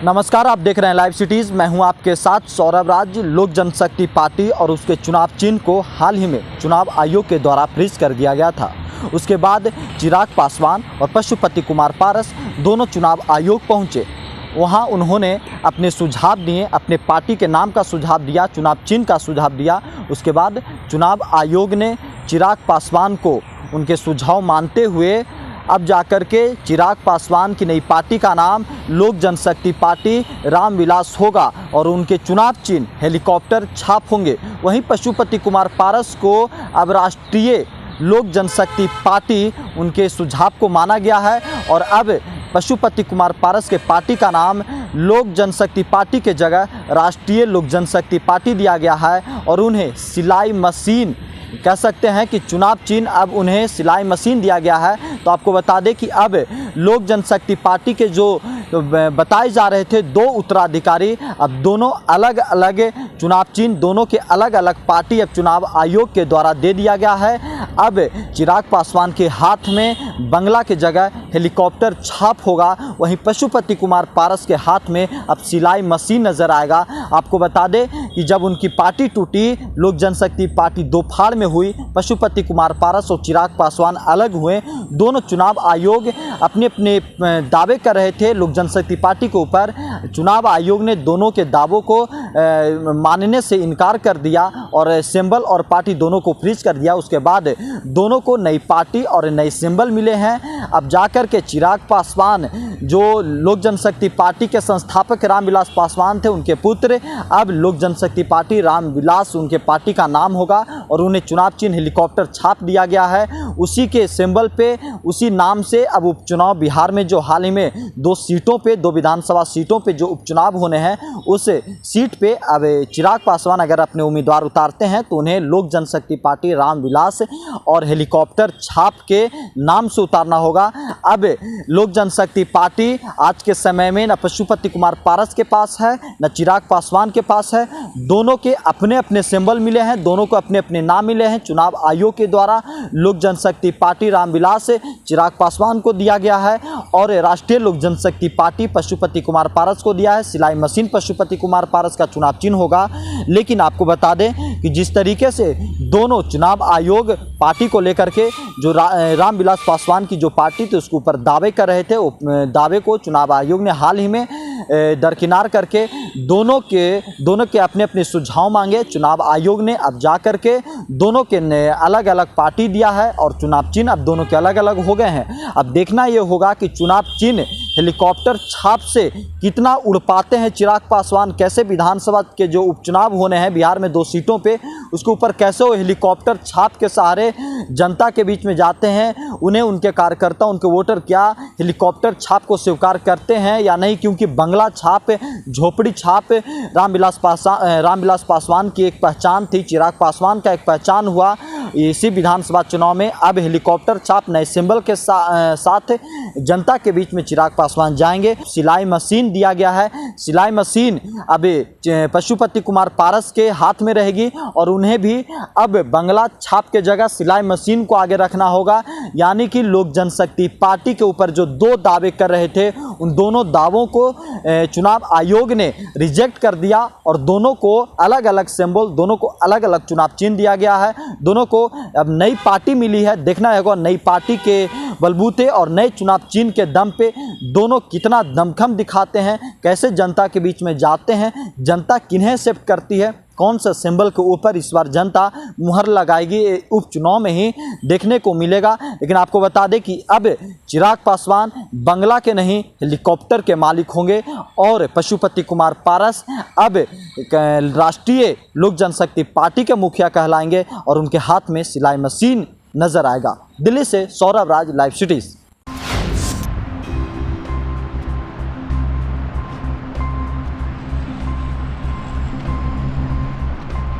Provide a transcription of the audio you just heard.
नमस्कार, आप देख रहे हैं लाइव सिटीज़। मैं हूं आपके साथ सौरभ राज। लोक जनशक्ति पार्टी और उसके चुनाव चिन्ह को हाल ही में चुनाव आयोग के द्वारा फ्रीज कर दिया गया था। उसके बाद चिराग पासवान और पशुपति कुमार पारस दोनों चुनाव आयोग पहुंचे। वहां उन्होंने अपने सुझाव दिए, अपने पार्टी के नाम का सुझाव दिया, चुनाव चिन्ह का सुझाव दिया। उसके बाद चुनाव आयोग ने चिराग पासवान को उनके सुझाव मानते हुए अब जाकर के चिराग पासवान की नई पार्टी का नाम लोक जनशक्ति पार्टी रामविलास होगा और उनके चुनाव चिन्ह हेलीकॉप्टर छाप होंगे। वहीं पशुपति कुमार पारस को अब राष्ट्रीय लोक जनशक्ति पार्टी उनके सुझाव को माना गया है और अब पशुपति कुमार पारस के पार्टी का नाम लोक जनशक्ति पार्टी के जगह राष्ट्रीय लोक जनशक्ति पार्टी दिया गया है और उन्हें सिलाई मशीन कह सकते हैं कि चुनाव चिन्ह अब उन्हें सिलाई मशीन दिया गया है। तो आपको बता दें कि अब लोक जनशक्ति पार्टी के जो बताए जा रहे थे दो उत्तराधिकारी, अब दोनों अलग अलग चुनाव चिन्ह, दोनों के अलग अलग पार्टी अब चुनाव आयोग के द्वारा दे दिया गया है। अब चिराग पासवान के हाथ में बंगला के जगह हेलीकॉप्टर छाप होगा, वहीं पशुपति कुमार पारस के हाथ में अब सिलाई मशीन नज़र आएगा। आपको बता दें कि जब उनकी पार्टी टूटी, लोक जनशक्ति पार्टी दो फाड़ में हुई, पशुपति कुमार पारस और चिराग पासवान अलग हुए। दोनों चुनाव आयोग अपने अपने दावे कर रहे थे लोक जनशक्ति पार्टी के ऊपर। चुनाव आयोग ने दोनों के दावों को मानने से इनकार कर दिया और सिंबल और पार्टी दोनों को फ्रीज कर दिया। उसके बाद दोनों को नई पार्टी और नए सिंबल मिले हैं। अब जाकर के चिराग पासवान जो लोक जनशक्ति पार्टी के संस्थापक रामविलास पासवान थे, उनके पुत्र, अब लोक जनशक्ति पार्टी रामविलास उनके पार्टी का नाम होगा और उन्हें चुनाव चिन्ह हेलीकॉप्टर छाप दिया गया है। उसी के सिंबल पे, उसी नाम से अब उपचुनाव बिहार में जो हाल ही में दो विधानसभा सीटों पे जो उपचुनाव होने हैं, उस सीट पे अब चिराग पासवान अगर अपने उम्मीदवार उतारते हैं तो उन्हें लोक जनशक्ति पार्टी रामविलास और हेलीकॉप्टर छाप के नाम से उतारना होगा। अब लोक जनशक्ति पार्टी आज के समय में न पशुपति कुमार पारस के पास है न चिराग पासवान के पास है। दोनों के अपने अपने सिंबल मिले हैं, दोनों को अपने अपने नाम मिले हैं। चुनाव आयोग के द्वारा लोक जनशक्ति पार्टी रामविलास चिराग पासवान को दिया गया है और राष्ट्रीय लोक जनशक्ति पार्टी पशुपति कुमार पारस को दिया है। सिलाई मशीन पशुपति कुमार पारस का चुनाव चिन्ह होगा। लेकिन आपको बता दें कि जिस तरीके से दोनों चुनाव आयोग पार्टी को लेकर के जो रामविलास पासवान की जो पार्टी थी उसके ऊपर दावे कर रहे थे, दावे को चुनाव आयोग ने हाल ही में दरकिनार करके दोनों के अपने अपने सुझाव मांगे। चुनाव आयोग ने अब जा कर के दोनों के अलग अलग पार्टी दिया है और चुनाव चिन्ह अब दोनों के अलग अलग हो गए हैं। अब देखना ये होगा कि चुनाव चिन्ह हेलीकॉप्टर छाप से कितना उड़ पाते हैं चिराग पासवान, कैसे विधानसभा के जो उपचुनाव होने हैं बिहार में 2 सीटों पे, उसके ऊपर कैसे वो हेलीकॉप्टर छाप के सहारे जनता के बीच में जाते हैं। उन्हें उनके कार्यकर्ता, उनके वोटर क्या हेलीकॉप्टर छाप को स्वीकार करते हैं या नहीं, क्योंकि बंगला छाप, झोपड़ी छाप रामविलास पासवान की एक पहचान थी, चिराग पासवान का एक पहचान हुआ इसी विधानसभा चुनाव में। अब हेलीकॉप्टर छाप नए सिंबल के साथ जनता के बीच में चिराग पासवान जाएंगे। सिलाई मशीन दिया गया है, सिलाई मशीन अब पशुपति कुमार पारस के हाथ में रहेगी और उन्हें भी अब बंगला छाप के जगह सिलाई मशीन को आगे रखना होगा। यानी कि लोक जनशक्ति पार्टी के ऊपर जो 2 दावे कर रहे थे, उन दोनों दावों को चुनाव आयोग ने रिजेक्ट कर दिया और दोनों को अलग अलग सिंबल, दोनों को अलग अलग चुनाव चिन्ह दिया गया है। दोनों को अब नई पार्टी मिली है। देखना होगा नई पार्टी के बलबूते और नए चुनाव चिन्ह के दम पे दोनों कितना दमखम दिखाते हैं, कैसे जनता के बीच में जाते हैं, जनता किन्हें एक्सेप्ट करती है, कौन सा सिंबल के ऊपर इस बार जनता मुहर लगाएगी, उपचुनाव में ही देखने को मिलेगा। लेकिन आपको बता दें कि अब चिराग पासवान बंगला के नहीं हेलीकॉप्टर के मालिक होंगे और पशुपति कुमार पारस अब राष्ट्रीय लोक जनशक्ति पार्टी के मुखिया कहलाएंगे और उनके हाथ में सिलाई मशीन नजर आएगा। दिल्ली से सौरभ राज, लाइव सिटीज़।